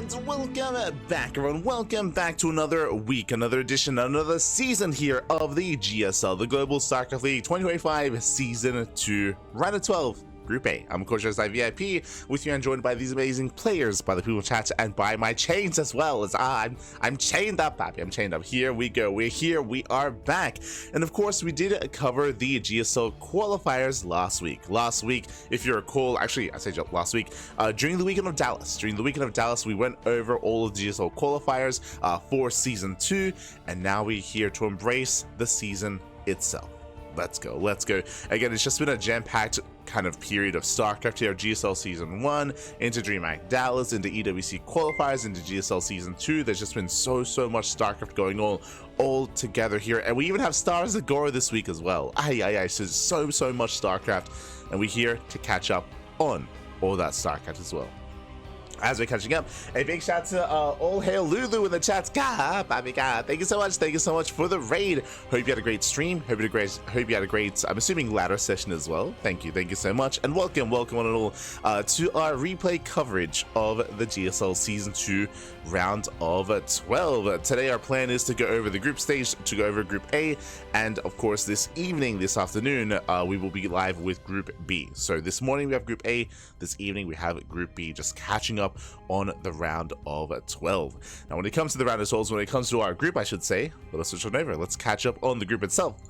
And welcome back, everyone. Welcome back to another week, another edition, another season here of the GSL, the Global StarCraft League 2025 Season 2, Round of 12. Group A. I'm Coach VIP with you and joined by these amazing players, by the people chat, and by my chains as well. As I'm chained up, Pappy. I'm chained up. Here we go. We're here. We are back. And of course, we did cover the GSL qualifiers last week. Last week, if you recall, actually, I say last week, during the weekend of Dallas. During the weekend of Dallas, we went over all of the GSL qualifiers for Season 2, and now we're here to embrace the season itself. Let's go. Let's go. Again, it's just been a jam-packed kind of period of StarCraft here, GSL Season 1, into DreamHack Dallas, into EWC qualifiers, into GSL Season 2. There's just been so much StarCraft going on all together here. And we even have Stars Agora this week as well. So much StarCraft. And we're here to catch up on all that StarCraft as well. As we're catching up, a big shout to all hail Lulu in the chat. God, thank you so much for the raid. Hope you had a great stream. Hope you had a great, I'm assuming, ladder session as well. Thank you so much, and welcome one and all to our replay coverage of the GSL Season 2 round of 12. Today our plan is to go over the group stage, to go over Group A, and of course this afternoon, we will be live with Group B. So this morning we have Group A, this evening we have Group B, just catching up on the round of 12. Now when it comes to the round of 12, when it comes to our group, I should say, let us switch on over. Let's catch up on the group itself.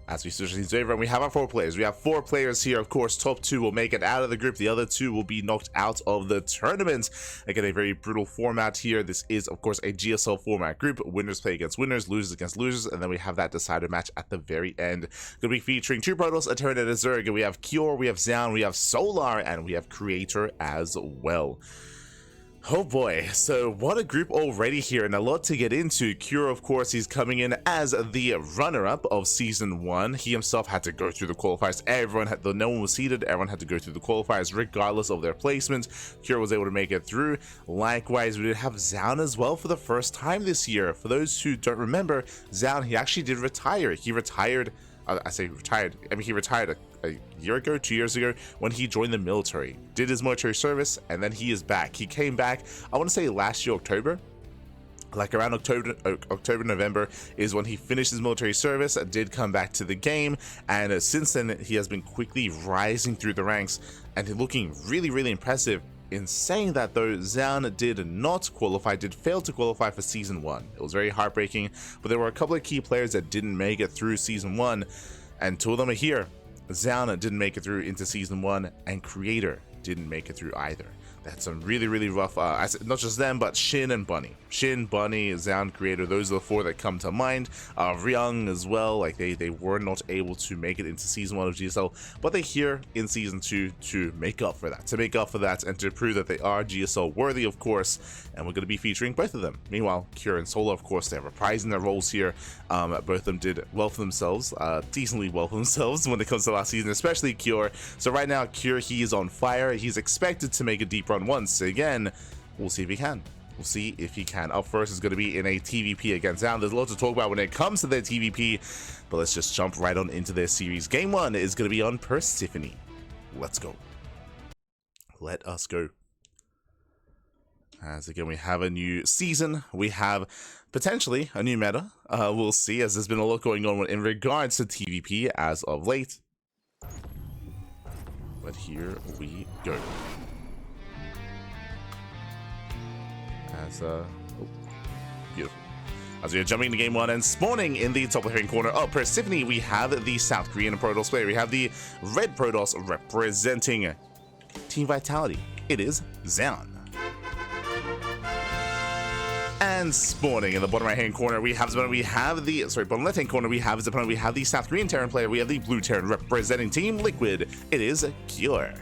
As we switch these over, and we have our 4 players. We have 4 players here. Of course, top 2 will make it out of the group. The other 2 will be knocked out of the tournament. Again, a very brutal format here. This is, of course, a GSL format group. Winners play against winners, losers against losers, and then we have that decider match at the very end. Going to be featuring 2 Protoss, a Terran, and a Zerg. We have Cure, we have Zoun, we have Solar, and we have Creator as well. Oh boy, so what a group already here, and a lot to get into. Cure, of course, he's coming in as the runner-up of Season 1. He himself had to go through the qualifiers. No one was seeded, everyone had to go through the qualifiers regardless of their placement. Cure was able to make it through. Likewise, we did have Zoun as well for the first time this year. For those who don't remember, Zoun, he actually did retire. He retired, he retired a year ago, 2 years ago, when he joined the military, did his military service, and then he is back. He came back, I want to say last year, October, like around October, November is when he finished his military service, did come back to the game, and since then he has been quickly rising through the ranks and looking really impressive. In saying that though, Zoun did not qualify, did fail to qualify for Season 1. It was very heartbreaking, but there were a couple of key players that didn't make it through Season 1, and 2 of them are here. Zoun didn't make it through into Season 1, and Creator didn't make it through either. That's some really rough, not just them, but Shin and Bunny. Shin, Bunny, Zoun, Creator, those are the 4 that come to mind. Ryung as well, like they were not able to make it into Season 1 of GSL, but they're here in Season 2 to make up for that, and to prove that they are GSL worthy, of course, and we're going to be featuring both of them. Meanwhile, Cure and Solar, of course, they're reprising their roles here. Both of them did well for themselves, decently well for themselves when it comes to last season, especially Cure. So right now, Cure, he is on fire. He's expected to make a deep run once again. We'll see if he can. Up first is going to be in a TVP against Zoun. There's a lot to talk about when it comes to their TVP, but let's just jump right on into their series. Game 1 is going to be on Persephone. Let's go. Let us go. As again, we have a new season. We have potentially a new meta. We'll see, as there's been a lot going on in regards to TVP as of late. But here we go. Beautiful. As we are jumping into Game 1 and spawning in the top left-hand corner of Persephone, we have the South Korean Protoss player. We have the red Protoss representing Team Vitality. It is Zoun. And spawning in the bottom right-hand corner, we have bottom left-hand corner, we have the South Korean Terran player. We have the blue Terran representing Team Liquid. It is Cure.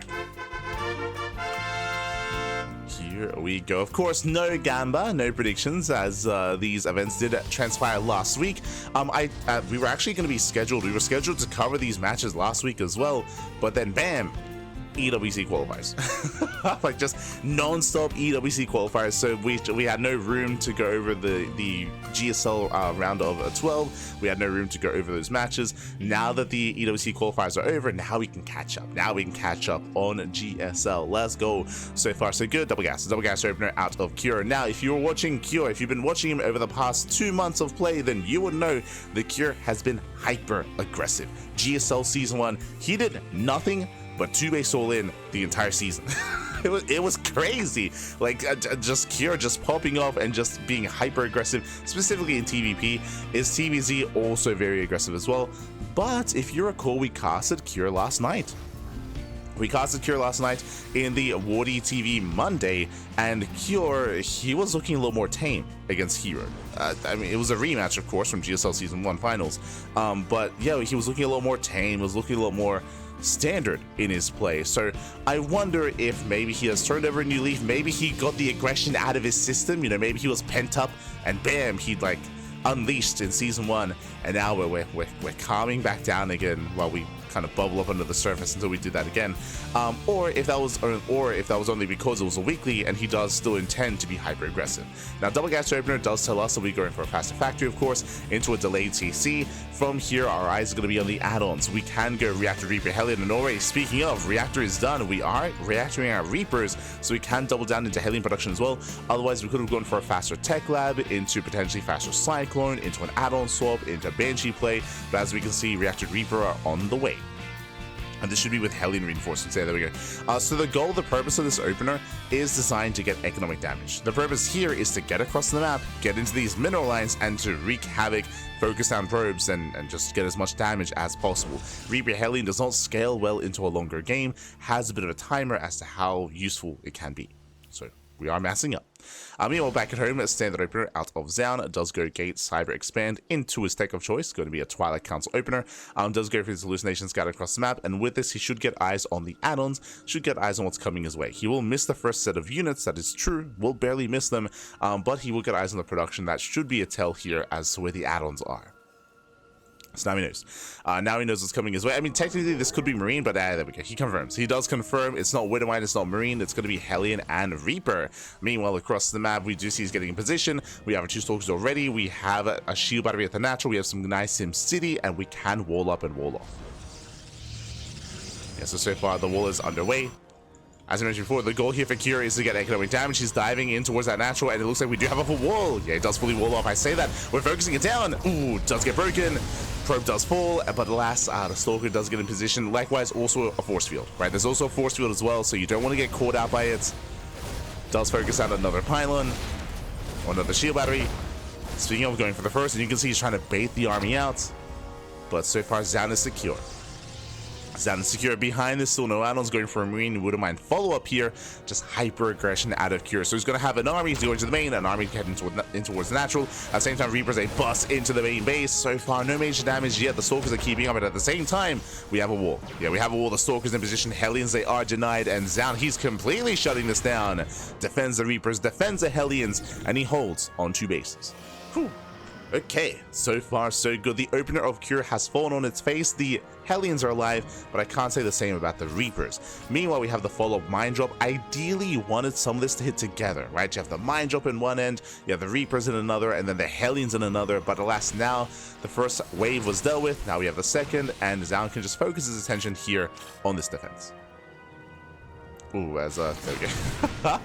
Here we go. Of course, no Gamba, no predictions, as these events did transpire last week. We were actually going to be scheduled. We were scheduled to cover these matches last week as well, but then bam, EWC qualifiers. Like just non-stop EWC qualifiers. So we had no room to go over the GSL round of 12. We had no room to go over those matches. Now that the EWC qualifiers are over, now we can catch up. Now we can catch up on GSL. Let's go. So far so good. Double gas opener out of Cure. Now if you were watching Cure, if you've been watching him over the past 2 months of play, then you would know the Cure has been hyper aggressive. GSL season 1, he did nothing but 2-base all in the entire season. It was crazy. Like just Cure just popping off and just being hyper aggressive, specifically in TVP. Is TVZ also very aggressive as well? But if you recall, we casted Cure last night. We casted Cure last night in the Wardy TV Monday, and Cure, he was looking a little more tame against Hero. I mean, it was a rematch, of course, from GSL Season 1 finals. But yeah, he was looking a little more tame, was looking a little more standard in his play. So I wonder if maybe he has turned over a new leaf. Maybe he got the aggression out of his system. You know, maybe he was pent up and bam, he'd like unleashed in Season 1, and now we're calming back down again while we kind of bubble up under the surface until we do that again. Or if that was only because it was a weekly and he does still intend to be hyper aggressive. Now double gas opener does tell us that we're going for a faster factory, of course, into a delayed CC. From here our eyes are going to be on the add-ons. We can go Reactor, Reaper, Hellion, and already speaking of, Reactor is done. We are reactoring our Reapers, so we can double down into Hellion production as well. Otherwise we could have gone for a faster Tech Lab, into potentially faster Cyclone, into an add-on swap, into Banshee play, but as we can see, Reactor, Reaper are on the way. And this should be with Hellion reinforcements. There we go. So the purpose of this opener is designed to get economic damage. The purpose here is to get across the map, get into these mineral lines, and to wreak havoc, focus down probes, and just get as much damage as possible. Reaper Hellion does not scale well into a longer game, has a bit of a timer as to how useful it can be. So we are massing up. Meanwhile, back at home, a standard opener out of Zoun does go Gate, Cyber, Expand into his tech of choice, going to be a Twilight Council opener. Does go for his Hallucination Scout across the map, and with this, he should get eyes on the add-ons, should get eyes on what's coming his way. He will miss the first set of units, that is true, will barely miss them, but he will get eyes on the production. That should be a tell here as to where the add-ons are. So now he knows. Now he knows what's coming his way. I mean, technically this could be Marine, but there we go. He confirms. He does confirm it's not Widowmine, it's not Marine. It's going to be Hellion and Reaper. Meanwhile, across the map, we do see he's getting in position. We have our 2 Stalkers already. We have a Shield Battery at the natural. We have some nice Sim City, and we can wall up and wall off. Yeah, so far the wall is underway. As I mentioned before, the goal here for Cure is to get economic damage. He's diving in towards that natural, and it looks like we do have a full wall. Yeah, it does fully wall off. I say that. We're focusing it down. Ooh, does get broken. Probe does fall, but alas, the Stalker does get in position. Likewise, also a force field, right? There's also a force field as well, so you don't want to get caught out by it. Does focus out another pylon, or another shield battery. Speaking of going for the first, and you can see he's trying to bait the army out, but so far, Zoun is secure. Zoun is secure behind this, still no add-ons, going for a Marine. Wouldn't mind follow-up here, just hyper-aggression out of Cure. So he's going to have an army going to the main, an army heading towards the natural. At the same time, Reapers, a bust into the main base. So far, no major damage yet. The Stalkers are keeping up, but at the same time, we have a wall. Yeah, we have a wall. The Stalkers in position. Hellions, they are denied, and Zoun, he's completely shutting this down. Defends the Reapers, defends the Hellions, and he holds on 2 bases. Whew. Okay, so far so good. The opener of Cure has fallen on its face. The Hellions are alive, but I can't say the same about the Reapers. Meanwhile, we have the follow-up Mind Drop. Ideally, you wanted some of this to hit together, right? You have the Mind Drop in one end, you have the Reapers in another, and then the Hellions in another. But alas, now the first wave was dealt with. Now we have the second, and Zoun can just focus his attention here on this defense. Ooh, there we go.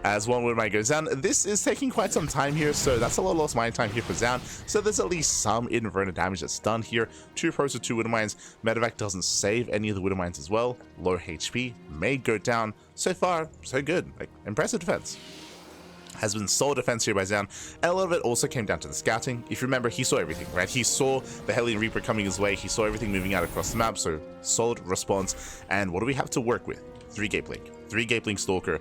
As one Widowmine goes down, this is taking quite some time here, so that's a lot of lost mine time here for Zoun. So there's at least some Inferno damage that's done here. 2 pros to 2 Widowmines. Medevac doesn't save any of the Widowmines as well. Low HP may go down. So far, so good. Like, impressive defense. Has been solid defense here by Zoun, and a lot of it also came down to the scouting. If you remember, he saw everything, right? He saw the Hellion Reaper coming his way. He saw everything moving out across the map, so solid response. And what do we have to work with? 3 Gaplink. 3 Gaplink Stalker.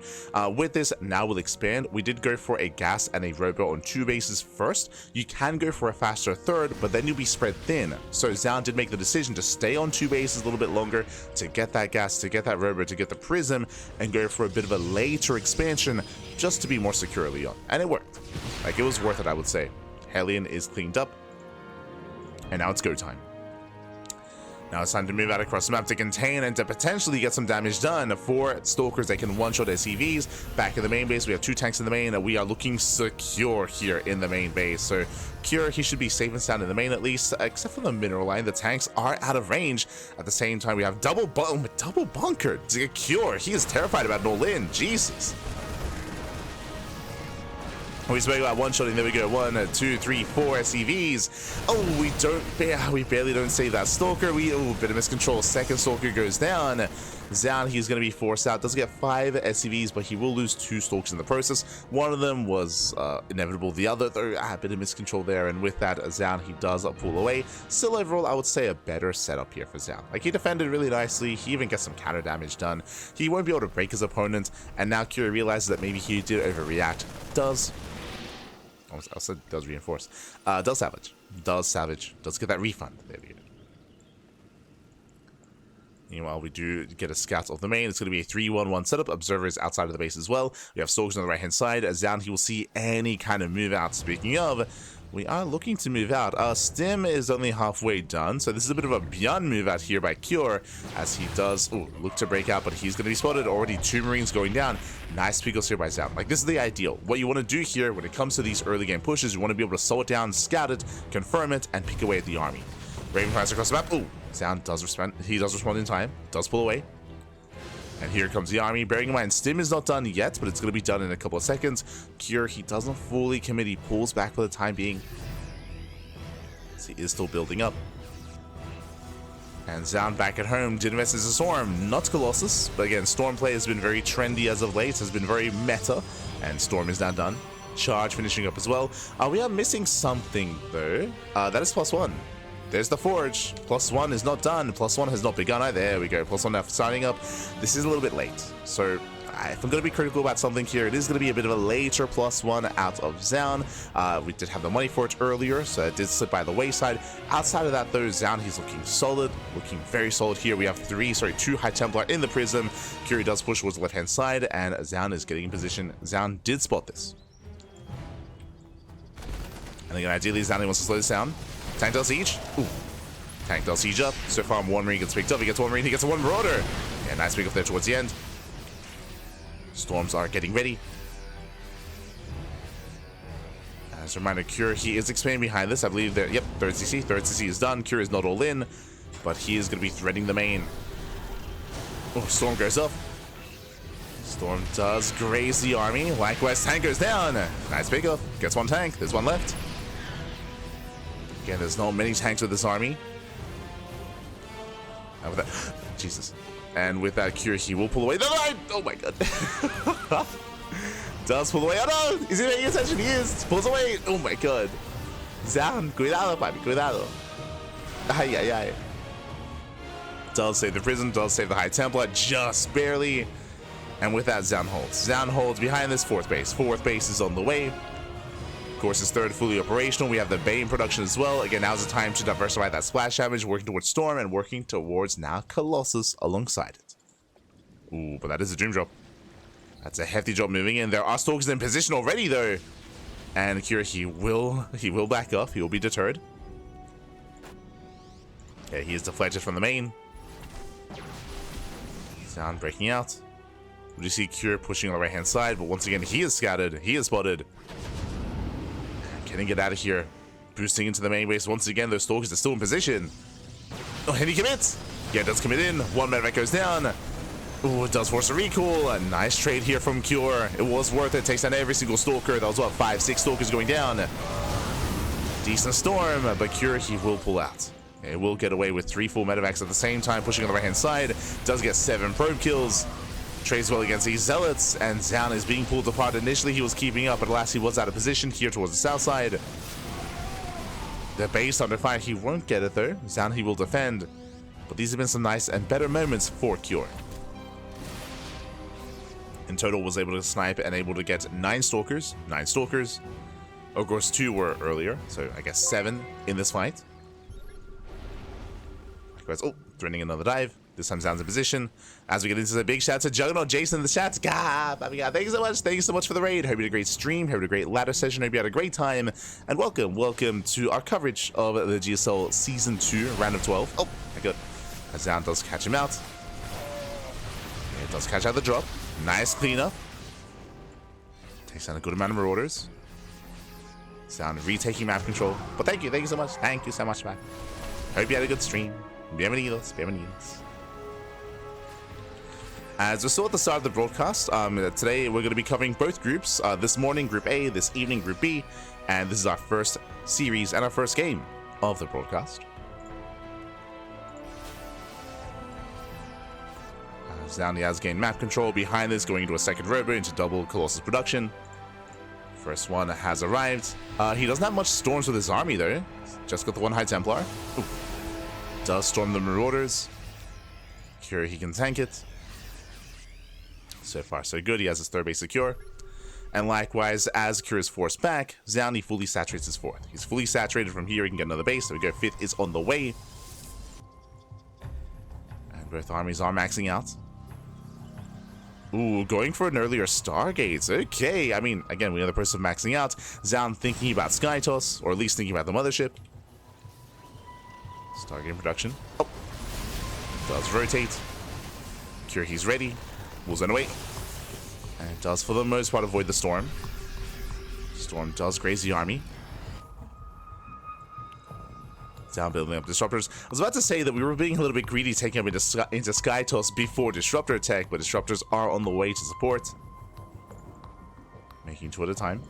With this, now we'll expand. We did go for a gas and a robo on 2 bases first. You can go for a faster third, but then you'll be spread thin. So Zoun did make the decision to stay on 2 bases a little bit longer to get that gas, to get that robo, to get the prism, and go for a bit of a later expansion just to be more secure early on. And it worked. Like, it was worth it, I would say. Hellion is cleaned up, and now it's go time. Now it's time to move out across the map to contain and to potentially get some damage done. 4 Stalkers that can one-shot SCVs. Back in the main base, we have 2 tanks in the main, and we are looking secure here in the main base. So Cure, he should be safe and sound in the main at least, except for the mineral line. The tanks are out of range. At the same time, we have double bunker. Cure, he is terrified about an all-in. Jesus. We spoke about one-shotting. There we go. 1, 2, 3, 4 SCVs. Oh, we barely don't save that Stalker. Bit of miscontrol. Second Stalker goes down. Zoun, he's going to be forced out. Does get 5 SCVs, but he will lose 2 Stalkers in the process. One of them was inevitable. The other, though, a bit of miscontrol there. And with that, Zoun, he does pull away. Still, overall, I would say a better setup here for Zoun. Like, he defended really nicely. He even gets some counter damage done. He won't be able to break his opponent. And now Cure realizes that maybe he did overreact. I said does reinforce. Does salvage. Does get that refund. There we go. Meanwhile, we do get a scout of the main. It's going to be a 3-1-1 setup. Observers outside of the base as well. We have Stalkers on the right-hand side. As Zoun, he will see any kind of move out. Speaking of, we are looking to move out. Stim is only halfway done, so this is a bit of a beyond move out here by Cure, as he does look to break out, but he's going to be spotted. Already 2 Marines going down. Nice pickles here by Zoun. Like, this is the ideal. What you want to do here when it comes to these early game pushes, you want to be able to slow it down, scout it, confirm it, and pick away at the army. Raven fires across the map. Zoun does respond. He does respond in time. Does pull away. And here comes the army. Bearing in mind, Stim is not done yet, but it's going to be done in a couple of seconds. Cure, he doesn't fully commit. He pulls back for the time being. So he is still building up. And Zoun back at home did invest as a Storm. Not Colossus, but again, Storm play has been very trendy as of late. Has been very meta. And Storm is now done. Charge finishing up as well. We are missing something, though. That is +1. There's the Forge. +1 is not done. +1 has not begun either. There we go. +1 now for signing up. This is a little bit late. So if I'm going to be critical about something here, it is going to be a bit of a later +1 out of Zoun. We did have the money for it earlier, so it did slip by the wayside. Outside of that, though, Zoun, he's looking solid. Looking very solid here. We have 2 High Templar in the Prism. Curie does push towards the left-hand side, and Zoun is getting in position. Zoun did spot this. And again, ideally, Zoun wants to slow this down. Tank does siege. Tank does siege up. So far, 1 Marine gets picked up. He gets 1 Marine. He gets a 1 Marauder. Yeah, nice pick up there towards the end. Storms are getting ready. As a reminder, Cure, he is expanding behind this. I believe there. Yep, 3rd CC. 3rd CC is done. Cure is not all in, but he is going to be threading the main. Storm goes up. Storm does graze the army. Likewise, tank goes down. Nice pick up. Gets 1 tank. There's 1 left. Again, there's not many tanks with this army. And with that, Jesus. And with that Cure, he will pull away. Oh my god. Does pull away. Oh no! Is he paying attention? He is. Pulls away. Oh my god. Zoun, cuidado, papi, cuidado. Ay, ay, ay. Does save the prison. Does save the High Templar. Just barely. And with that, Zoun holds. Zoun holds behind this 4th base. 4th base is on the way. Of course, his 3rd fully operational. We have the Bane production as well. Again, now's the time to diversify that splash damage, working towards Storm and working towards now Colossus alongside it. But that is a dream drop. That's a hefty drop moving in. There are Stalkers in position already, though. And Cure, he will back up. He will be deterred. Yeah, he is deflected from the main. Zoun breaking out. We do see Cure pushing on the right-hand side, but once again, he is scouted. He is spotted. Can he get out of here? Boosting into the main base once again. Those Stalkers are still in position. And he commits. Yeah, it does commit in. 1 medevac goes down. It does force a recall. A nice trade here from Cure. It was worth it. Takes down every single Stalker. That was what, 5, 6 Stalkers going down. Decent Storm, but Cure, he will pull out. It will get away with 3 full medevacs at the same time, pushing on the right-hand side. Does get 7 probe kills. Trades well against these Zealots, and Zoun is being pulled apart. Initially, he was keeping up, but last he was out of position here towards the south side. The base under fire. He won't get it, though. Zoun, he will defend. But these have been some nice and better moments for Cure. In total, was able to snipe and able to get 9 Stalkers. 9 Stalkers. Of course, 2 were earlier, so I guess 7 in this fight. Threatening another dive. This time Zoun's in position. As we get into the big shout to Juggernaut Jason in the chat. God, thank you so much. Thank you so much for the raid. Hope you had a great stream. Hope you had a great ladder session. Hope you had a great time. And welcome to our coverage of the GSL Season 2, Round of 12. Oh, my god. As Zoun does catch him out. It does catch out the drop. Nice cleanup. Takes down a good amount of marauders. Zoun retaking map control. But thank you so much. Thank you so much, man. Hope you had a good stream. Bienvenidos. As we saw at the start of the broadcast, today we're going to be covering both groups. This morning, Group A, this evening, Group B. And this is our first series and our first game of the broadcast. Zoun has gained map control. Behind this, going into a second robo into double Colossus production. First one has arrived. He doesn't have much storms with his army though. Just got the one High Templar. Ooh. Does storm the Marauders. Cure, he can tank it. So far, so good. He has his third base secure. And likewise, as Cure is forced back, Zoun, he fully saturates his fourth. He's fully saturated from here. He can get another base. There we go. Fifth is on the way. And both armies are maxing out. Ooh, going for an earlier Stargates. Okay, I mean, again, we know the person maxing out. Zoun thinking about Sky Toss, or at least thinking about the mothership. Stargate production. Oh, does rotate. Cure, he's ready. Moves on away. And does, for the most part, avoid the storm. Storm does graze the army. Zoun building up disruptors. I was about to say that we were being a little bit greedy taking up into Sky Toss before disruptor attack, but disruptors are on the way to support. Making two at a time.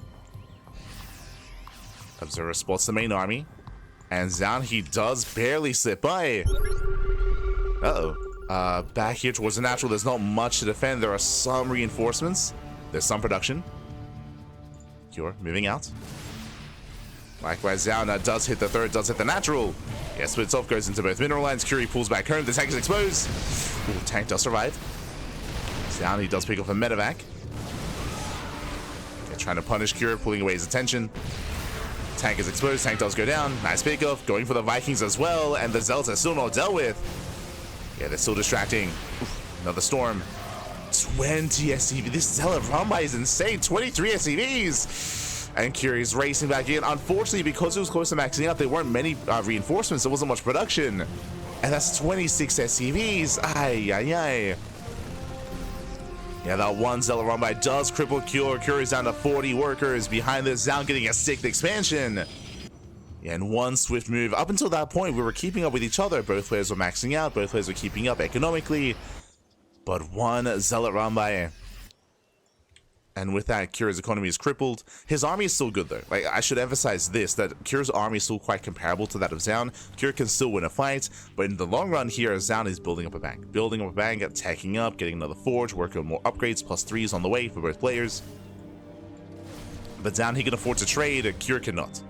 Observer spots the main army. And Zoun, he does barely slip by. Uh-oh. Back here towards the natural, there's not much to defend. There are some reinforcements. There's some production. Cure moving out. Likewise, Zoun does hit the third, does hit the natural. Yeah, splits off, goes into both mineral lines. Curie pulls back home. The tank is exposed. Ooh, tank does survive. Zoun, he does pick off a medevac. Okay, trying to punish Cure, pulling away his attention. Tank is exposed. Tank does go down. Nice pick off. Going for the Vikings as well. And the Zealots are still not dealt with. Yeah, they're still distracting. Oof, another storm. 20 SCV. This Zealot run-by is insane. 23 SCVs. And Curie's racing back in. Unfortunately, because it was close to maxing out, there weren't many reinforcements. There wasn't much production. And that's 26 SCVs. Ay, ay, ay. Yeah, that one Zealot run-by does cripple Cure. Cure is down to 40 workers. Behind this, Zoun getting a 6th expansion. Yeah, and one swift move. Up until that point, we were keeping up with each other. Both players were maxing out. Both players were keeping up economically. But one Zealot run-by. And with that, Cure's economy is crippled. His army is still good though. Like, I should emphasize this, that Cure's army is still quite comparable to that of Zoun. Cure can still win a fight, but in the long run here, Zoun is building up a bank. Building up a bank, attacking up, getting another forge, working on more upgrades, +3s on the way for both players. But Zoun, he can afford to trade, Cure cannot.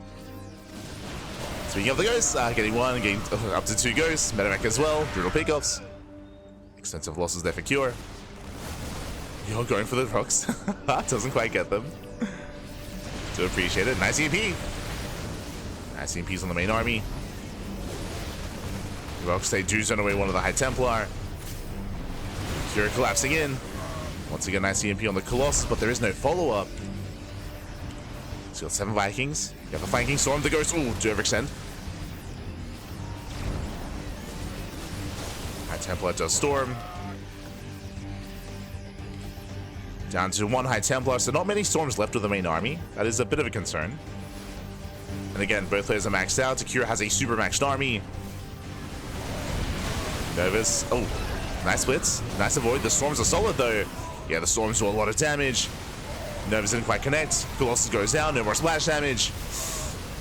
Speaking of the ghosts, getting one, getting up to 2 ghosts, medevac as well, brutal pickoffs. Extensive losses there for Cure. You're going for the rocks. Doesn't quite get them. Do appreciate it. Nice EMP. Nice EMPs on the main army. Rocks, they do zone away one of the High Templar. Cure collapsing in. Once again, nice EMP on the Colossus, but there is no follow-up. So you got 7 Vikings. You got the flanking storm, the ghost. Ooh, do overextend. High Templar does storm. Down to 1 High Templar, so not many storms left with the main army. That is a bit of a concern. And again, both players are maxed out. Cure has a super maxed army. Novus. Oh, nice splits. Nice avoid. The storms are solid though. Yeah, the storms do a lot of damage. Novus didn't quite connect. Colossus goes down. No more splash damage.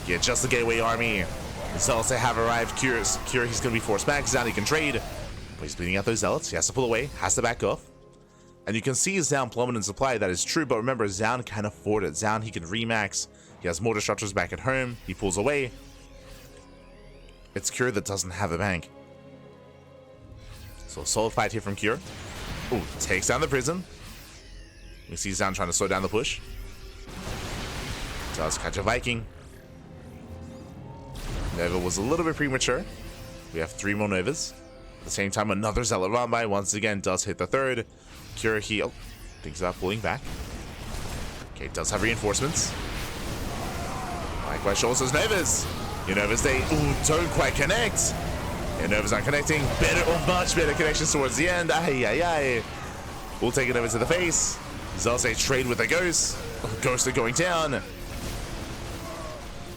Yeah, just the gateway army. The Zealots, they have arrived. Cure, he's going to be forced back. Zoun, he can trade. But he's bleeding out those Zealots. He has to pull away. Has to back off. And you can see Zoun plummet in supply. That is true, but remember, Zoun can afford it. Zoun, he can remax. He has more disruptors back at home. He pulls away. It's Cure that doesn't have a bank. So solid fight here from Cure. Ooh, takes down the prison. We see Zoun trying to slow down the push. Does catch a Viking. Nova was a little bit premature. We have 3 more Novas. At the same time, another Zealot run-by once again does hit the third. Cure heal. Thinks about pulling back. Okay, does have reinforcements. Likewise, shows those Novas. Your Novas, they don't quite connect. And Nova's not connecting. Better, or much better connections towards the end. We'll take it over to the face. Zelse trade with the Ghost. Ghost are going down.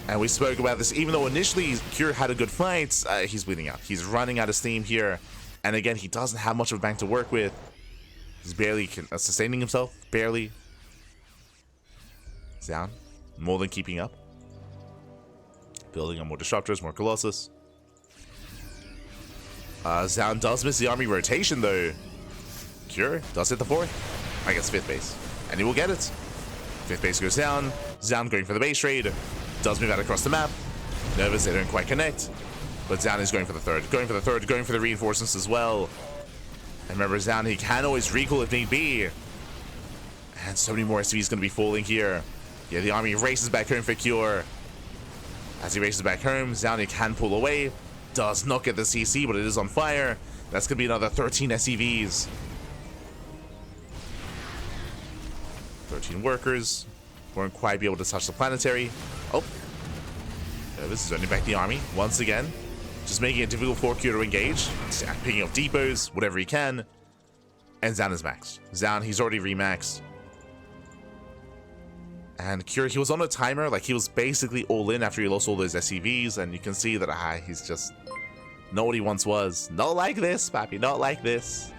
And we spoke about this, even though initially Cure had a good fight, he's bleeding out. He's running out of steam here. And again, he doesn't have much of a bank to work with. He's barely sustaining himself. Barely. Zoun, more than keeping up. Building on more Disruptors, more Colossus. Zoun does miss the army rotation, though. Cure does hit the 4th. I guess 5th base. And he will get it. 5th base goes down. Zoun going for the base raid. Does move out across the map. Nervous, they don't quite connect. But Zoun is going for the 3rd. Going for the 3rd, going for the reinforcements as well. And remember, Zoun, he can always recall if need be. And so many more SCVs going to be falling here. Yeah, the army races back home for Cure. As he races back home, Zoun, he can pull away. Does not get the CC, but it is on fire. That's going to be another 13 SCVs. 13 workers. Won't quite be able to touch the planetary. Oh. This is only back the army once again. Just making it difficult for Cure to engage. Picking up depots, whatever he can. And Zoun is maxed. Zoun, he's already remaxed. And Cure, he was on a timer. Like, he was basically all in after he lost all those SCVs. And you can see that he's just not what he once was. Not like this, papi. Not like this.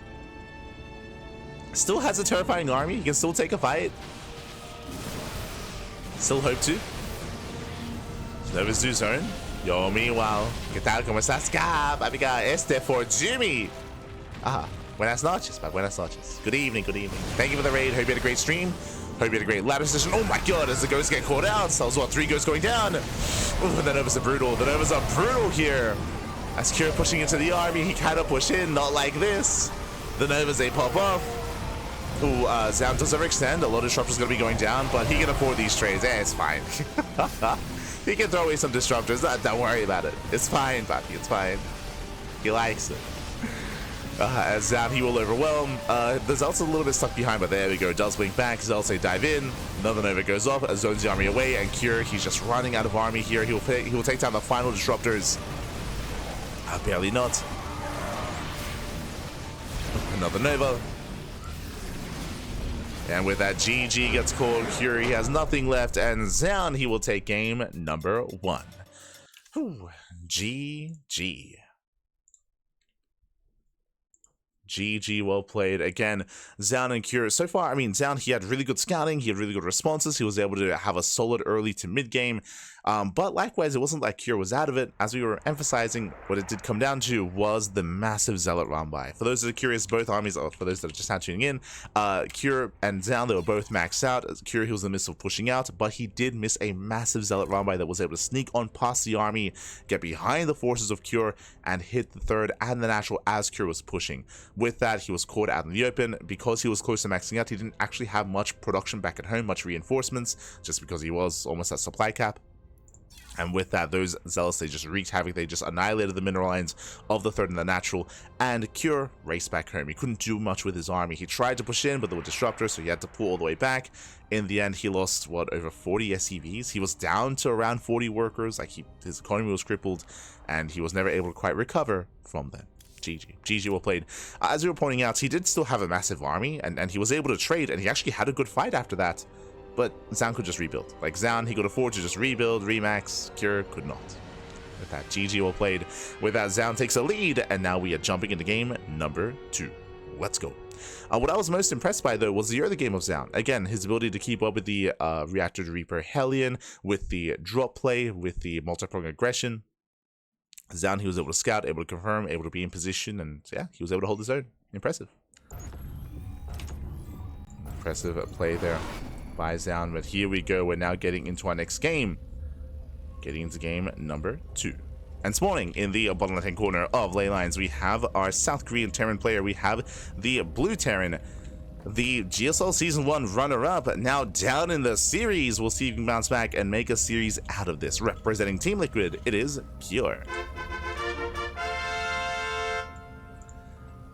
Still has a terrifying army. He can still take a fight. Still hope to. Nova's do Zoun. Yo, meanwhile, ¿qué tal? ¿Cómo estás? Amiga, for Jimmy. Buenas noches, buenas noches. Good evening, good evening. Thank you for the raid. Hope you had a great stream. Hope you had a great ladder session. Oh my god, as the ghosts get caught out. So what, 3 ghosts going down. Oh, the Novas are brutal. The Novas are brutal here. As Cure pushing into the army, he cannot push in. Not like this. The Novas, they pop off. Ooh, Zoun does overextend. A lot of disruptors going to be going down, but he can afford these trades. It's fine. He can throw away some disruptors. Don't worry about it. It's fine, papi. It's fine. He likes it. As Zoun, he will overwhelm. The Zelt's a little bit stuck behind, but there we go. Does blink back. Zelt's dive in. Another Nova goes off. Zones the army away. And Cure, he's just running out of army here. He will take down the final disruptors. Barely not. Another Nova. And with that, GG gets called. Cure, he has nothing left. And Zoun, he will take game number 1. Whew. GG. GG, well played. Again, Zoun and Cure, so far, I mean, Zoun, he had really good scouting, he had really good responses, he was able to have a solid early to mid game, but likewise, it wasn't like Cure was out of it. As we were emphasizing, what it did come down to was the massive Zealot run by. For those that are curious, both armies, or for those that are just now tuning in, Cure and Zoun, they were both maxed out. Cure, he was in the midst of pushing out, but he did miss a massive Zealot run by that was able to sneak on past the army, get behind the forces of Cure, and hit the 3rd and the natural as Cure was pushing. With that, he was caught out in the open. Because he was close to maxing out, he didn't actually have much production back at home, much reinforcements, just because he was almost at supply cap. And with that, those Zealots, they just wreaked havoc. They just annihilated the mineral lines of the 3rd and the natural. And Cure raced back home. He couldn't do much with his army. He tried to push in, but there were disruptors, so he had to pull all the way back. In the end, he lost, what, over 40 SCVs? He was down to around 40 workers. Like, his economy was crippled, and he was never able to quite recover from that. GG well played. As we were pointing out, he did still have a massive army, and he was able to trade, and he actually had a good fight after that. But Zoun could just rebuild. Like, Zoun, he could afford to just rebuild, remax. Cure could not. With that, GG well played. With that, Zoun takes a lead, and now we are jumping into game number 2. Let's go. What I was most impressed by, though, was the early game of Zoun. Again, his ability to keep up with the Reactor to Reaper Hellion, with the drop play, with the multi-pronged aggression. Zoun, he was able to scout, able to confirm, able to be in position, and yeah, he was able to hold his own. Impressive. Impressive play there by Zoun, but here we go. We're now getting into our next game. Getting into game number 2. And spawning in the bottom left-hand corner of ley lines, we have our South Korean Terran player. We have the Blue Terran, the GSL Season 1 runner-up, now down in the series. We'll see if he can bounce back and make a series out of this. Representing Team Liquid, it is Cure.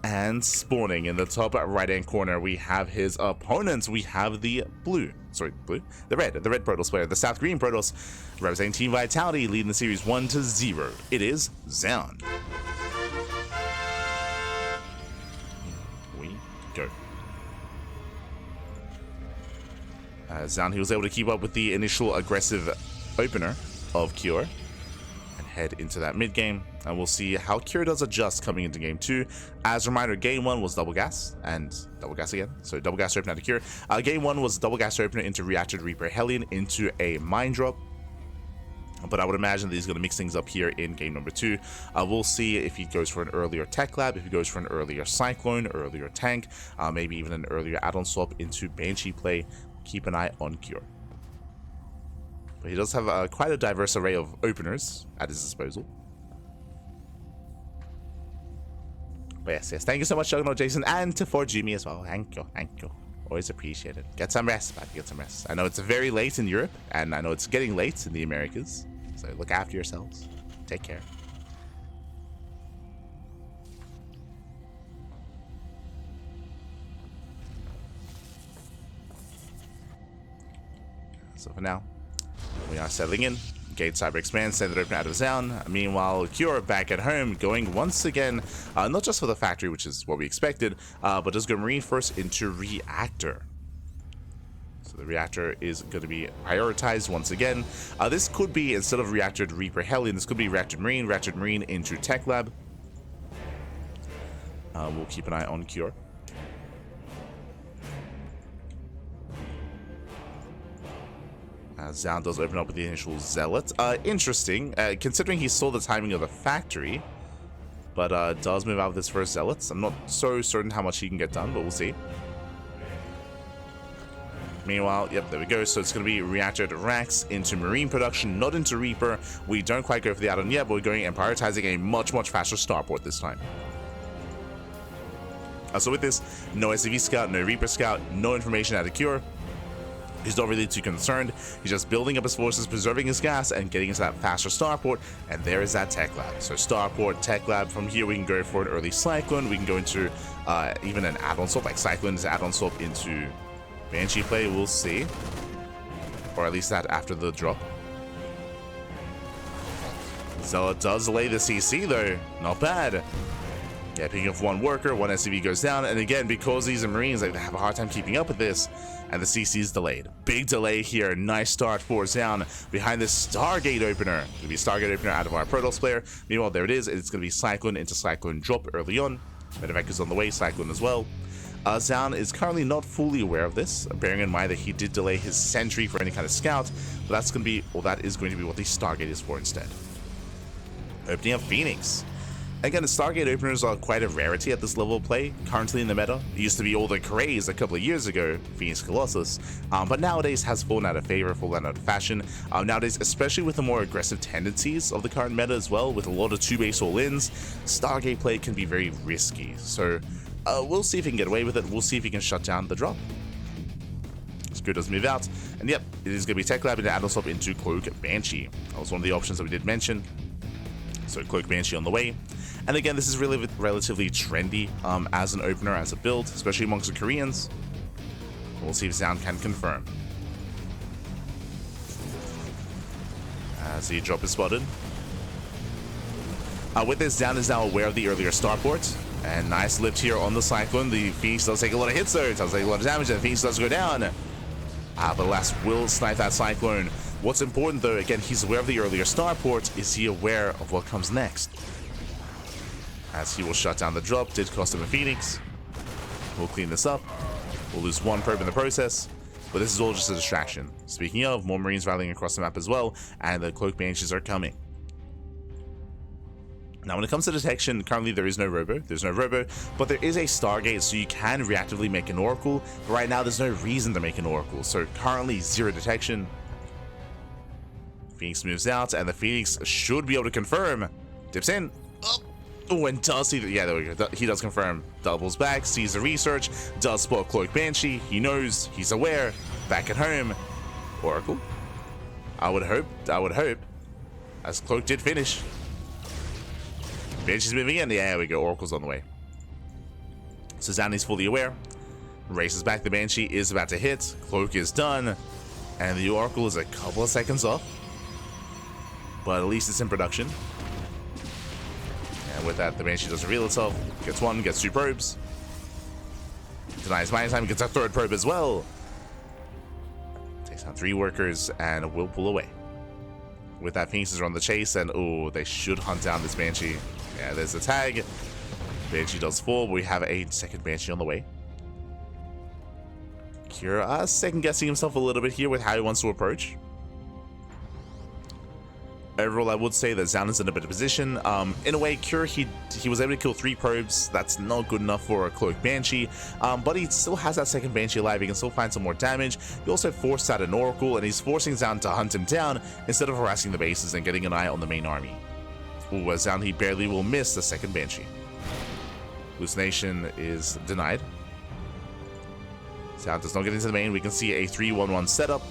And spawning in the top right-hand corner, we have his opponents. We have the red Protoss player, the South Korean Protoss, representing Team Vitality, leading the series 1-0. It is Zoun. get-go. Zoun, he was able to keep up with the initial aggressive opener of Cure and head into that mid game, and we'll see how Cure does adjust coming into game 2. As a reminder, game 1 was double gas and double gas again, so double gas opener to Cure. Game 1 was double gas opener into Reactor Reaper Hellion into a mine drop, but I would imagine that he's going to mix things up here in game number 2. We'll see if he goes for an earlier Tech Lab, if he goes for an earlier Cyclone, earlier Tank, maybe even an earlier add-on swap into Banshee play. Keep an eye on Cure. But he does have quite a diverse array of openers at his disposal. But yes, thank you so much, Juggernaut Jason, and to for Jimmy as well. Thank you. Always appreciate it. Get some rest, buddy. Get some rest. I know it's very late in Europe, and I know it's getting late in the Americas. So look after yourselves. Take care. So for now, we are settling in. Gate Cyber Expand, send it open out of Zoun. Meanwhile, Cure back at home, going once again, not just for the factory, which is what we expected, but does go Marine first into Reactor. So the Reactor is going to be prioritized once again. This could be, instead of Reactor Reaper Hellion, this could be Reactor Marine into Tech Lab. We'll keep an eye on Cure. Zoun does open up with the initial Zealot. Interesting, considering he saw the timing of the factory, but does move out with his first Zealots. I'm not so certain how much he can get done, but we'll see. Meanwhile, yep, there we go. So it's going to be Reactor Rax into Marine production, not into Reaper. We don't quite go for the add-on yet, but we're going and prioritizing a much faster starport this time. So with this, no SCV Scout, no Reaper Scout, no information out of Cure. He's not really too concerned. He's just building up his forces, preserving his gas, and getting into that faster starport. And there is that Tech Lab. So starport, Tech Lab. From here, we can go for an early Cyclone. We can go into even an add-on swap, like Cyclone's add-on swap into Banshee play. We'll see. Or at least that after the drop. Zealot does delay the CC, though. Not bad. Yeah, picking up one worker, one SCV goes down. And again, because these are Marines, they have a hard time keeping up with this. And the CC is delayed. Big delay here. Nice start for Zoun behind this Stargate opener. It's going to be Stargate opener out of our Protoss player. Meanwhile, there it is. It's going to be Cyclone into Cyclone drop early on. Medevac is on the way. Cyclone as well. Zoun is currently not fully aware of this, bearing in mind that he did delay his sentry for any kind of scout. But that's going to be, well, that is going to be what the Stargate is for instead. Opening up Phoenix. Again, the Stargate openers are quite a rarity at this level of play, currently in the meta. It used to be all the craze a couple of years ago, Phoenix Colossus, but nowadays has fallen out of favor, fallen out of fashion. Nowadays, especially with the more aggressive tendencies of the current meta as well, with a lot of 2-base all-ins, Stargate play can be very risky. So we'll see if he can get away with it. We'll see if he can shut down the drop. Screw does move out, and yep, it is going to be Tech Lab and add-on swap into Cloak Banshee. That was one of the options that we did mention. So Cloak Banshee on the way. And again, this is really relatively trendy as an opener, as a build, especially amongst the Koreans. We'll see if Zoun can confirm. As the drop is spotted. With this, Zoun is now aware of the earlier starport. And nice lift here on the Cyclone. The Phoenix does take a lot of hits though. It does take a lot of damage, and the Phoenix does go down. But alas, will snipe that Cyclone. What's important though, again, he's aware of the earlier starport. Is he aware of what comes next? As he will shut down the drop. Did cost him a Phoenix. We'll clean this up. We'll lose one probe in the process. But this is all just a distraction. Speaking of, more Marines rallying across the map as well. And the Cloak Banshees are coming. Now, when it comes to detection, currently there is no Robo. There's no Robo. But there is a Stargate, so you can reactively make an Oracle. But right now, there's no reason to make an Oracle. So currently, 0 detection. Phoenix moves out. And the Phoenix should be able to confirm. Dips in. Oh, and does see that? Yeah, there we go. He does confirm. Doubles back, sees the research, does spot Cloak Banshee. He knows, he's aware. Back at home. Oracle. I would hope. As Cloak did finish. Banshee's moving in. Yeah, there we go. Oracle's on the way. So Zoun is fully aware. Races back. The Banshee is about to hit. Cloak is done. And the Oracle is a couple of seconds off. But at least it's in production. And with that, the Banshee does reveal itself. Gets one, gets 2 probes. Denies mine time, gets a third probe as well. Takes down 3 workers and will pull away. With that, Phoenixes are on the chase, and oh, they should hunt down this Banshee. Yeah, there's a tag. Banshee does fall, but we have a second Banshee on the way. Kira second guessing himself a little bit here with how he wants to approach. Overall, I would say that Zoun is in a better position. In a way, Cure, he was able to kill 3 probes. That's not good enough for a Cloak Banshee, but he still has that second Banshee alive. He can still find some more damage. He also forced out an Oracle, and he's forcing Zoun to hunt him down instead of harassing the bases and getting an eye on the main army. Ooh, Zoun, he barely will miss the second Banshee. Hallucination is denied. Zoun does not get into the main. We can see a 3-1-1 setup.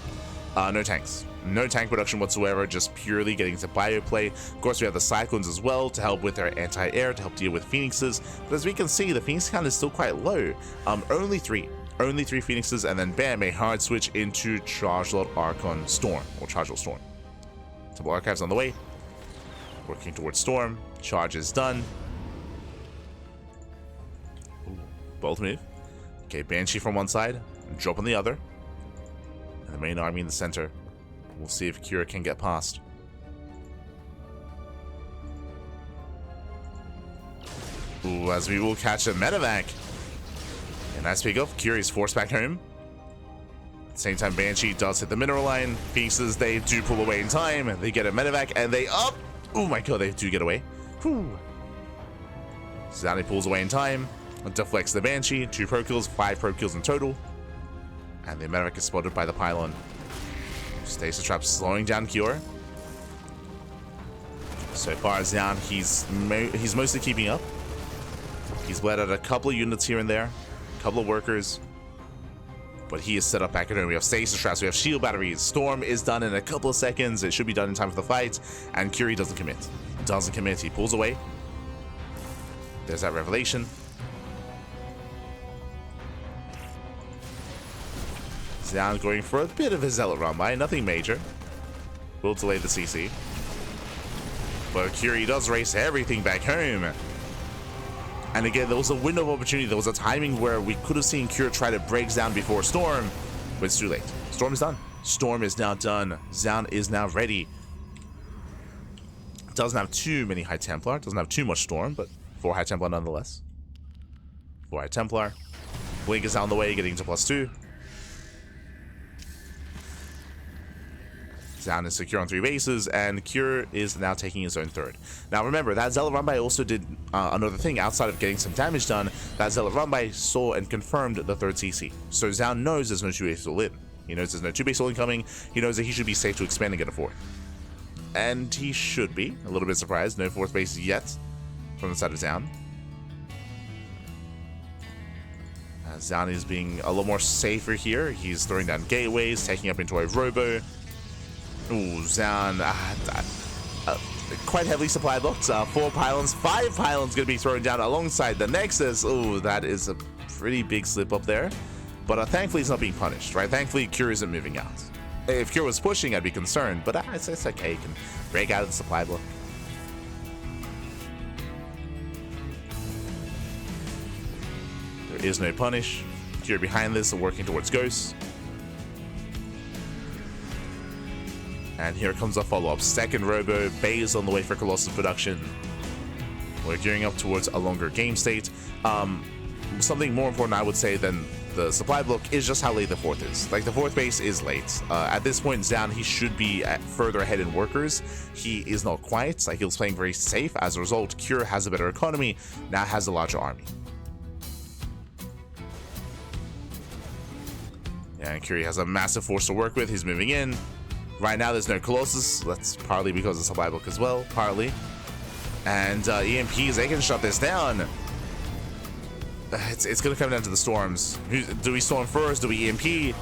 No tanks. No tank production whatsoever, just purely getting to bio play. Of course, we have the Cyclones as well to help with their anti-air, to help deal with Phoenixes. But as we can see, the Phoenix count is still quite low. Only 3 Phoenixes, and then bam, a hard switch into Chargelot Archon Storm, or Chargelot Storm. Temple Archives on the way. Working towards Storm. Charge is done. Ooh, bold move. Okay, Banshee from one side, drop on the other. And the main army in the center. We'll see if Kira can get past. Ooh, as we will catch a medevac. And nice pick up. Kira is forced back home. At the same time, Banshee does hit the mineral line. Pieces, they do pull away in time. They get a medevac and they up. Oh my god, they do get away. Whew. Zani pulls away in time. Deflects the Banshee. 2 pro kills, 5 pro kills in total. And the medevac is spotted by the pylon. Stasis Trap slowing down Cure. So far as Zoun, he's mostly keeping up. He's bled out a couple of units here and there, a couple of workers, but he is set up back at home. We have Stasis Traps, we have shield batteries. Storm is done in a couple of seconds. It should be done in time for the fight, and Curie doesn't commit. He pulls away. There's that revelation. Zoun going for a bit of a Zealot run by, nothing major. Will delay the CC. But Curie does race everything back home. And again, there was a window of opportunity. There was a timing where we could have seen Cure try to break Zoun before Storm, but it's too late. Storm is done. Storm is now done. Zoun is now ready. Doesn't have too many High Templar. Doesn't have too much Storm, but 4 High Templar nonetheless. 4 High Templar. Blink is on the way, getting to +2. Zoun is secure on 3 bases, and Cure is now taking his own 3rd. Now remember, that Zealot Runby also did another thing outside of getting some damage done. That Zealot Runby saw and confirmed the 3rd CC. So Zoun knows there's no 2-base all in. He knows there's no 2-base all incoming. He knows that he should be safe to expand and get a 4th. And he should be. A little bit surprised. No 4th base yet from the side of Zoun. Zoun is being a little more safer here. He's throwing down gateways, taking up into a robo. Ooh, Zoun, quite heavily supply blocked. 4 pylons, 5 pylons going to be thrown down alongside the Nexus. Ooh, that is a pretty big slip up there. But thankfully, it's not being punished, right? Thankfully, Cure isn't moving out. If Cure was pushing, I'd be concerned, but it's okay. He can break out of the supply block. There is no punish. Cure behind this, working towards Ghosts. And here comes a follow-up. 2nd Robo, Bay's on the way for Colossus production. We're gearing up towards a longer game state. Something more important, I would say, than the supply block is just how late the 4th is. Like, the 4th base is late. At this point, Zoun, he should be further ahead in workers. He is not quite. Like, he was playing very safe. As a result, Cure has a better economy, now has a larger army. Yeah, and Cure has a massive force to work with. He's moving in. Right now, there's no Colossus. That's partly because of supply book as well, partly. And EMPs, they can shut this down. It's going to come down to the Storms. Do we Storm first? Do we EMP?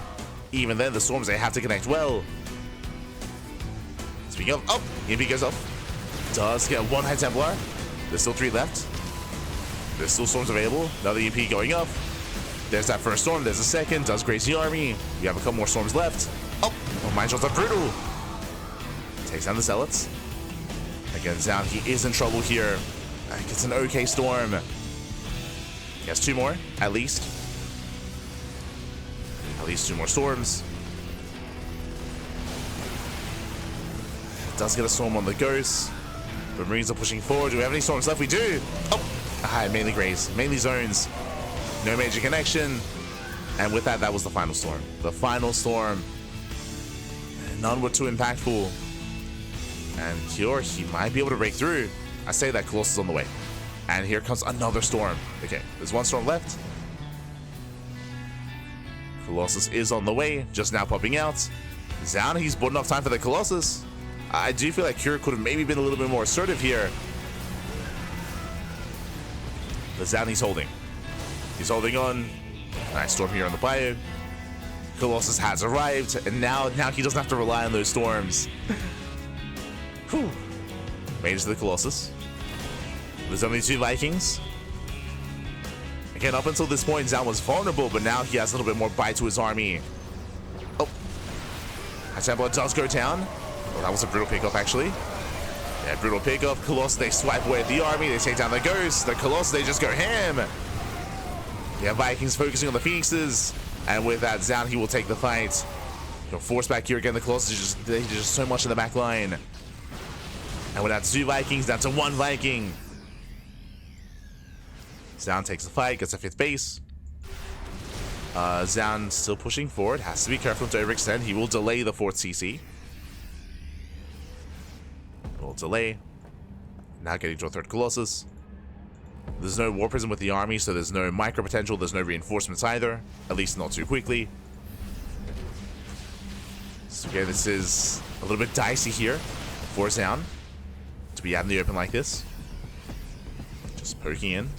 Even then, the Storms, they have to connect well. Speaking of, oh, EMP goes off. Does get 1 High Templar. There's still 3 left. There's still Storms available. Another EMP going up. There's that first Storm. There's a second. Does graze the army. We have a couple more Storms left. Oh, mine shots are brutal. Takes down the Zealots. Again, Zoun, he is in trouble here. Gets an okay Storm. He has 2 more, at least. At least 2 more storms. Does get a storm on the ghost. But Marines are pushing forward. Do we have any storms left? We do. Oh, mainly grays, mainly zones. No major connection. And with that, that was the final storm. The final storm. None were too impactful. And Cure, he might be able to break through. I say that Colossus is on the way. And here comes another storm. Okay, there's 1 storm left. Colossus is on the way, just now popping out. Zoun, he's bought enough time for the Colossus. I do feel like Cure could have maybe been a little bit more assertive here. But Zoun, he's holding. He's holding on. Nice storm here on the bio. Colossus has arrived, and now he doesn't have to rely on those storms. Whew. Made it to the Colossus. There's only 2 Vikings. Again, up until this point, Zoun was vulnerable, but now he has a little bit more bite to his army. Oh. Templar does go down. Oh, that was a brutal pickup, actually. Yeah, brutal pickup. Colossus, they swipe away at the army. They take down the Ghost. The Colossus, they just go ham. Yeah, Vikings focusing on the Phoenixes. And with that, Zoun, he will take the fight. He'll force back here again. The Colossus, they just so much in the back line. And with that, 2 Vikings down to 1 Viking. Zoun takes the fight, gets a 5th base. Zoun still pushing forward. Has to be careful to overextend. He will delay the 4th CC. Will delay. Now getting to a 3rd Colossus. There's no War Prism with the army, so there's no micro potential. There's no reinforcements either. At least not too quickly. So okay, this is a little bit dicey here for Zoun to be out in the open like this. Just poking in.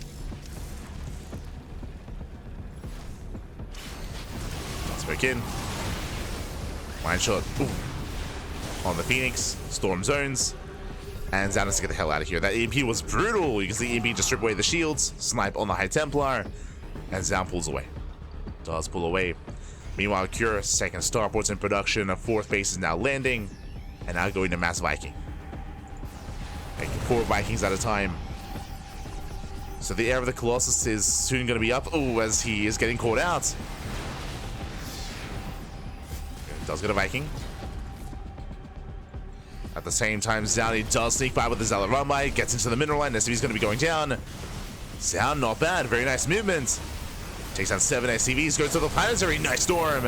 Let's poke in. Line shot. Ooh. On the Phoenix. Storm zones. And Zoun has to get the hell out of here. That EMP was brutal. You can see EMP just strip away the shields. Snipe on the High Templar. And Zoun pulls away. Does pull away. Meanwhile, Cure, 2nd starport's in production. A 4th base is now landing. And now going to Mass Viking. Making 4 Vikings at a time. So the air of the Colossus is soon going to be up. Oh, as he is getting caught out. Does get a Viking. At the same time, Zoun does sneak by with the Zealot run by, gets into the mineral line. SCV's going to be going down. Zoun, not bad. Very nice movement. Takes down 7 SCVs, goes to the Planetary. Nice storm.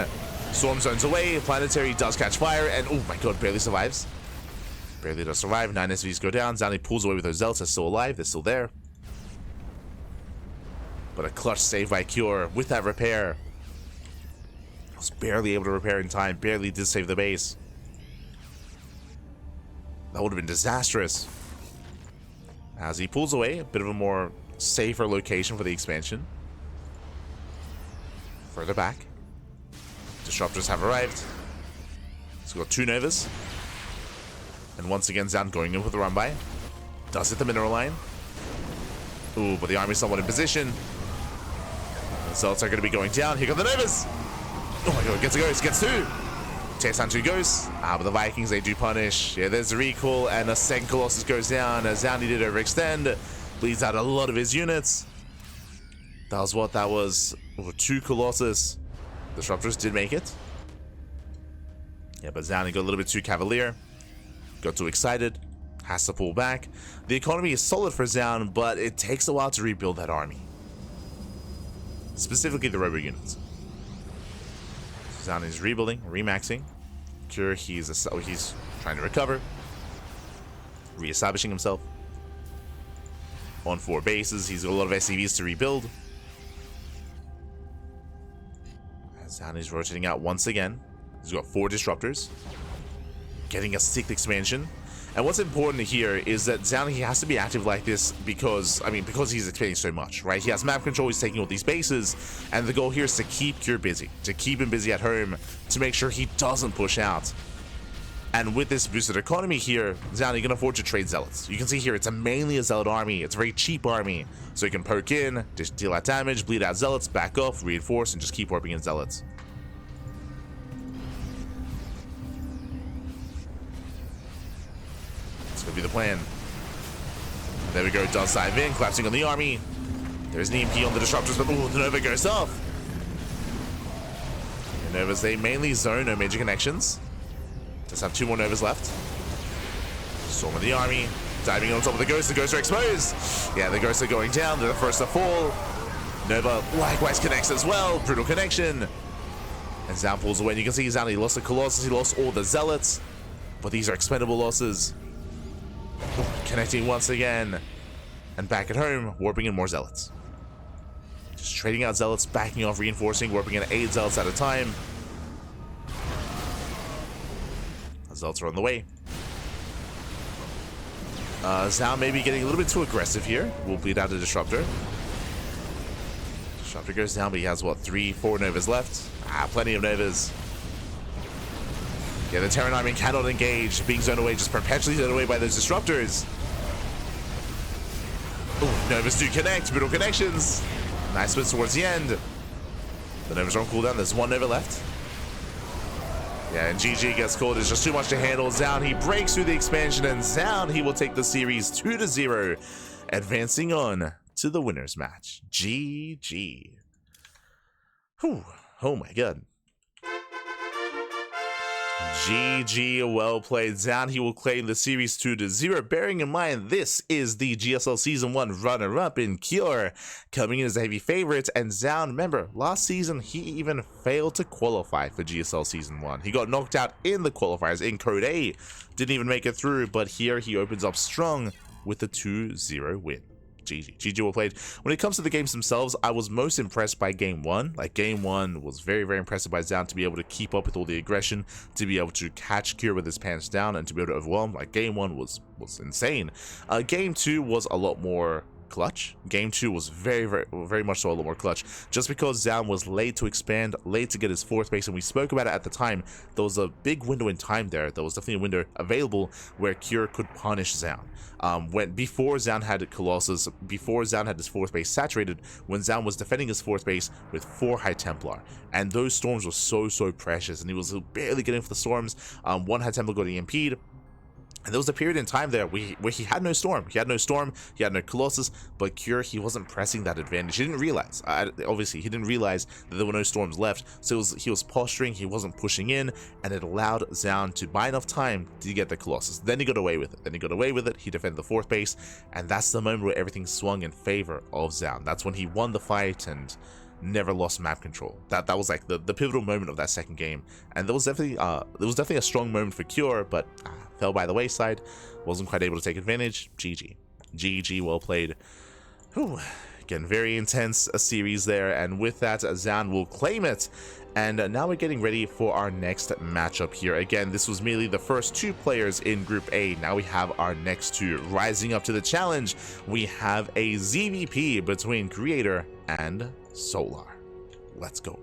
Storm zones away. Planetary does catch fire, and oh my god, barely survives. Barely does survive. 9 SCVs go down. Zoun pulls away with those Zealots. They're still alive. They're still there. But a clutch save by Cure with that repair. Was barely able to repair in time. Barely did save the base. That would have been disastrous. As he pulls away, a bit of a more safer location for the expansion. Further back. Disruptors have arrived. So we've got 2 Novas. And once again, Zoun going in with the run by. Does hit the mineral line. Ooh, but the army's somewhat in position. The Zealots are going to be going down. Here come the Novas. Oh my god, gets a ghost, gets 2. Takes down 2 ghosts. But the Vikings, they do punish. Yeah, there's a recall, and a 2nd Colossus goes down. As Zoun did overextend. Bleeds out a lot of his units. That was what? That was 2 Colossus. Disruptors did make it. Yeah, but Zoun got a little bit too cavalier. Got too excited. Has to pull back. The economy is solid for Zoun, but it takes a while to rebuild that army. Specifically the robo units. Zoun is rebuilding, remaxing. Cure, he's trying to recover. Reestablishing himself. On 4 bases, he's got a lot of SCVs to rebuild. Zoun is rotating out once again. He's got 4 disruptors. Getting a 6th expansion. And what's important here is that Zoun, he has to be active like this because he's expanding so much, right? He has map control, he's taking all these bases, and the goal here is to keep Cure busy, to keep him busy at home, to make sure he doesn't push out. And with this boosted economy here, Zoun, you can afford to trade Zealots. You can see here, it's mainly a Zealot army. It's a very cheap army. So you can poke in, just deal out damage, bleed out Zealots, back off, reinforce, and just keep warping in Zealots. Could be the plan. There we go, does dive in, collapsing on the army. There's an EMP on the disruptors, but ooh, the Nova goes off. The Novas, they mainly zone, no major connections. Just have 2 more Novas left. Storm of the army, diving on top of the Ghosts. The Ghosts are exposed. Yeah, the Ghosts are going down. They're the first to fall. Nova likewise connects as well. Brutal connection. And Zoun pulls away. And you can see Zoun, he lost the Colossus. He lost all the Zealots. But these are expendable losses. Connecting once again. And back at home, warping in more Zealots. Just trading out Zealots, backing off, reinforcing, warping in 8 Zealots at a time. Zealots are on the way. Zoun may be getting a little bit too aggressive here. We'll bleed out a Disruptor. Disruptor goes down, but he has, what, 3-4 Novas left? Plenty of Novas. Yeah, the Terran Army cannot engage. Being zoned away, just perpetually zoned away by those Disruptors. Ooh, Novas do connect. Brutal connections. Nice wins towards the end. The Novas are on cooldown. There's 1 Nova left. Yeah, and GG gets called. It's just too much to handle. Zoun, he breaks through the expansion, and Zoun, he will take the series 2-0, advancing on to the winners match. GG. Whew. Oh my god. GG, well played. Zoun, he will claim the series 2-0. Bearing in mind, this is the GSL Season 1 runner-up in Cure, coming in as a heavy favorite. And Zoun, remember, last season, he even failed to qualify for GSL Season 1. He got knocked out in the qualifiers in Code A. Didn't even make it through, but here he opens up strong with a 2-0 win. GG well played. When it comes to the games themselves, I was most impressed by Game 1. Like, Game 1 was very, very impressive by Zoun to be able to keep up with all the aggression, to be able to catch Cure with his pants down, and to be able to overwhelm. Like, Game 1 was insane. Game 2 was a lot more clutch. Game 2 was very much so a lot more clutch, just because Zoun was late to expand, late to get his 4th base, and we spoke about it at the time. There was a big window in time there. There was definitely a window available where Cure could punish Zoun. Before Zoun had Colossus, before Zoun had his 4th base saturated, when Zoun was defending his 4th base with 4 High Templar, and those storms were so precious, and he was barely getting for the storms. 1 High Templar got EMP'd. And there was a period in time there where he had no storm. He had no storm, he had no Colossus, but Cure, he wasn't pressing that advantage. He didn't realize, obviously, he didn't realize that there were no storms left. So he was posturing, he wasn't pushing in, and it allowed Zoun to buy enough time to get the Colossus. Then he got away with it. He defended the 4th base, and that's the moment where everything swung in favor of Zoun. That's when he won the fight and never lost map control. That was like the pivotal moment of that second game, and there was definitely a strong moment for Cure, but fell by the wayside. Wasn't quite able to take advantage. GG, well played. Whew. Again, very intense a series there, and with that, Zoun will claim it. And now we're getting ready for our next matchup here. Again, this was merely the first 2 players in Group A. Now we have our next 2 rising up to the challenge. We have a ZVP between Creator and Solar. Let's go.